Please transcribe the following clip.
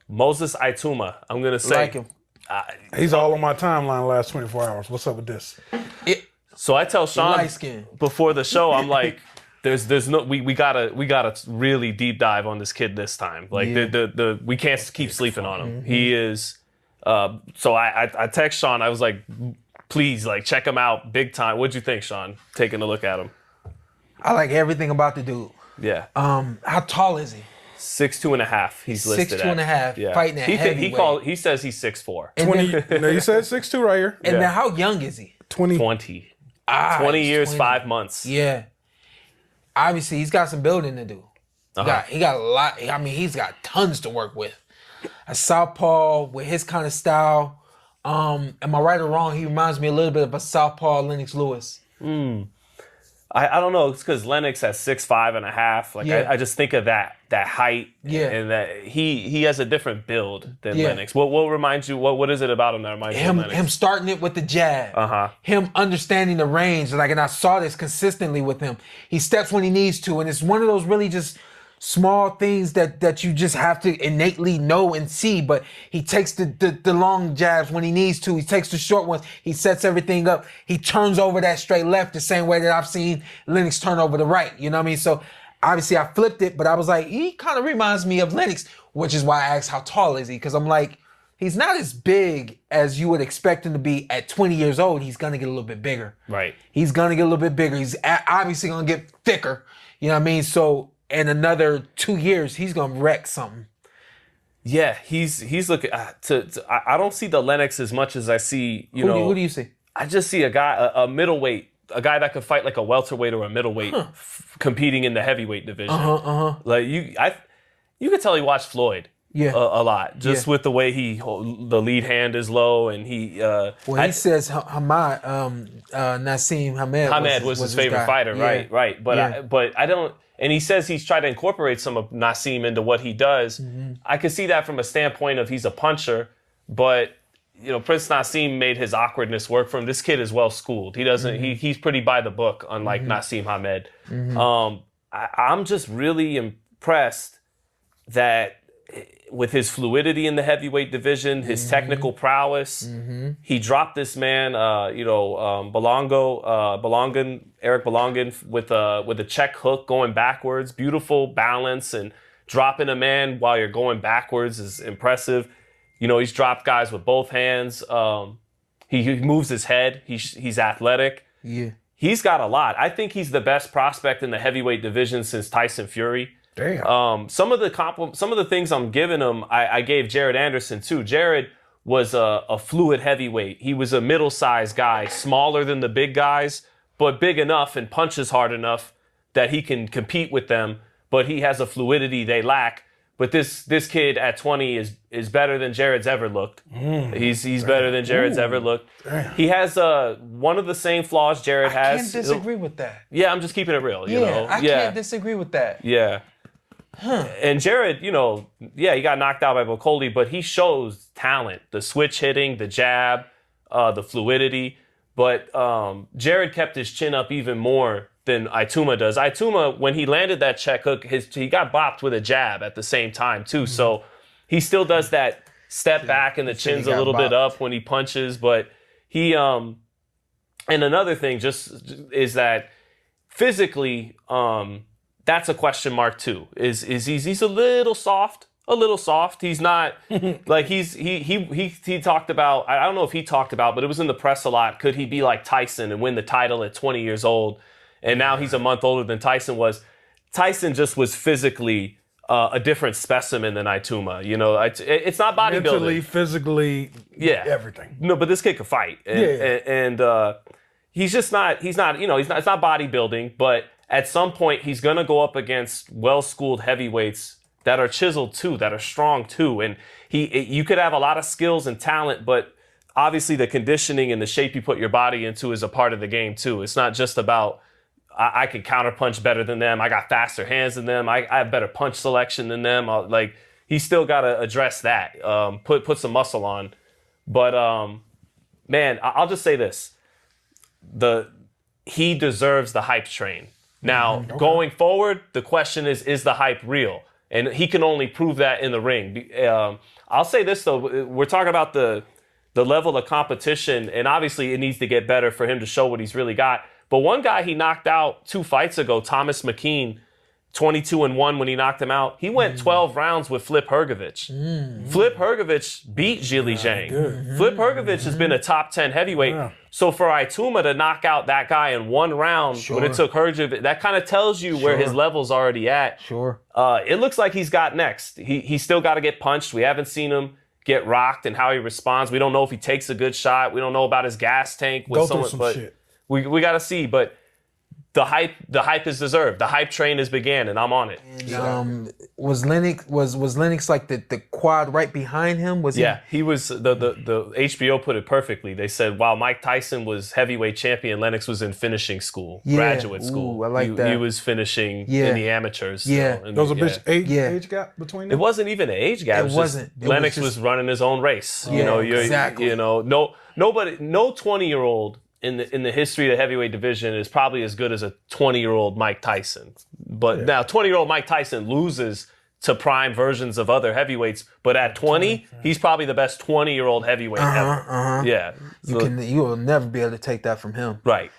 Moses Ituma. I'm gonna say. Like him. He's all on my timeline the last 24 hours. What's up with this? So I tell Sean light skin. before the show, I'm like, there's no we gotta really deep dive on this kid this time. Like the we can't keep sleeping on him. He is. So I text Sean. I was like, please, like, check him out big time. What'd you think, Sean? Taking a look at him. I like everything about the dude. Yeah. How tall is he? 6'2.5". He's listed 6'2.5". at. Yeah. Fighting at heavyweight. He says he's 6'4". 20. No, you said 6'2" right here. And then how young is he? 20. 20. Ah, 20 he's years, 20. 5 months. Yeah. Obviously, he's got some building to do. He got a lot. I mean, he's got tons to work with. A southpaw with his kind of style. Am I right or wrong? He reminds me a little bit of a southpaw Lennox Lewis. I don't know. It's because Lennox at 6'5.5". Like I just think of that height. Yeah. And that he has a different build than Yeah. Lennox. What reminds you? What is it about him that reminds you of Lennox? Him starting it with the jab. Him understanding the range. Like, and I saw this consistently with him. He steps when he needs to, and it's one of those really just small things that you just have to innately know and see. But he takes the long jabs when he needs to. He takes the short ones. He sets everything up. He turns over that straight left the same way that I've seen Lennox turn over the right. You know what I mean? So obviously I flipped it, but I was like, he kind of reminds me of Lennox, which is why I asked how tall is he? Because I'm like, he's not as big as you would expect him to be at 20 years old. He's going to get a little bit bigger. Right. He's going to get a little bit bigger. He's obviously going to get thicker. You know what I mean? So in another 2 years, he's going to wreck something. Yeah, he's looking I don't see the Lennox as much as I see, Who do you see? I just see a guy, a middleweight, a guy that could fight like a welterweight or a middleweight competing in the heavyweight division. Like you could tell he watched Floyd a lot, just with the way the lead hand is low, and he says Hamad, Nassim Hamed was his favorite fighter, right. But I don't. And he says he's tried to incorporate some of Nassim into what he does. I could see that from a standpoint of he's a puncher, but Prince Nassim made his awkwardness work for him. This kid is well schooled. He doesn't. He's pretty by the book, unlike Nassim Hamed. I'm just really impressed that with his fluidity in the heavyweight division, his technical prowess, he dropped this man, Eric Belongan, with a check hook going backwards, beautiful balance, and dropping a man while you're going backwards is impressive. He's dropped guys with both hands. He moves his head. He's athletic. Yeah. He's got a lot. I think he's the best prospect in the heavyweight division since Tyson Fury. Damn. Some of the things I'm giving him, I gave Jared Anderson too. Jared was a fluid heavyweight. He was a middle-sized guy, smaller than the big guys, but big enough and punches hard enough that he can compete with them. But he has a fluidity they lack. But this kid at 20 is better than Jared's ever looked. He's better than Jared's ever looked. Damn. He has one of the same flaws Jared has. I can't disagree with that. Yeah, I'm just keeping it real. I can't disagree with that. Yeah. And Jared, he got knocked out by Bocoli, but he shows talent, the switch hitting, the jab, the fluidity. But Jared kept his chin up even more than Ituma does. Ituma, when he landed that check hook, he got bopped with a jab at the same time too. So he still does that step back and the chin's a little bit up when he punches. But he, and another thing just is that physically, that's a question mark too. Is he's a little soft? He's not like he talked about. I don't know if he talked about, but it was in the press a lot. Could he be like Tyson and win the title at 20 years old? And now he's a month older than Tyson was. Tyson just was physically a different specimen than Ituma. It's not bodybuilding. Mentally, physically, everything. No, but this kid could fight, and he's just not. It's not bodybuilding, but at some point, he's going to go up against well-schooled heavyweights that are chiseled too, that are strong too. And you could have a lot of skills and talent, but obviously the conditioning and the shape you put your body into is a part of the game too. It's not just about, I can counterpunch better than them. I got faster hands than them. I have better punch selection than them. He's still got to address that, put some muscle on. But, man, I'll just say this. He deserves the hype train. Now, going forward, the question is the hype real? And he can only prove that in the ring. I'll say this, though. We're talking about the level of competition, and obviously it needs to get better for him to show what he's really got. But one guy he knocked out 2 fights ago, Thomas McKean, 22-1 when he knocked him out. He went 12 rounds with Flip Hrgovic. Flip Hrgovic beat Zhili Zhang. Flip Hrgovic has been a top 10 heavyweight. Yeah. So for Ituma to knock out that guy in 1 round when it took Hrgovic, that kind of tells you where his level's already at. It looks like he's got next. He's still got to get punched. We haven't seen him get rocked and how he responds. We don't know if he takes a good shot. We don't know about his gas tank with someone, but shit. We got to see. But the hype is deserved. The hype train has began, and I'm on it. And, was Lennox like the quad right behind him? He was the HBO put it perfectly. They said while Mike Tyson was heavyweight champion, Lennox was in finishing school, graduate school. I like that. He was finishing in the amateurs. There was a big age gap between them. It wasn't even an age gap. It wasn't. Lennox was running his own race. Exactly. No 20-year-old in the history of the heavyweight division is probably as good as a 20-year-old Mike Tyson. But now 20-year-old Mike Tyson loses to prime versions of other heavyweights, but at 20, he's probably the best 20-year-old heavyweight ever. Yeah. You will never be able to take that from him. Right.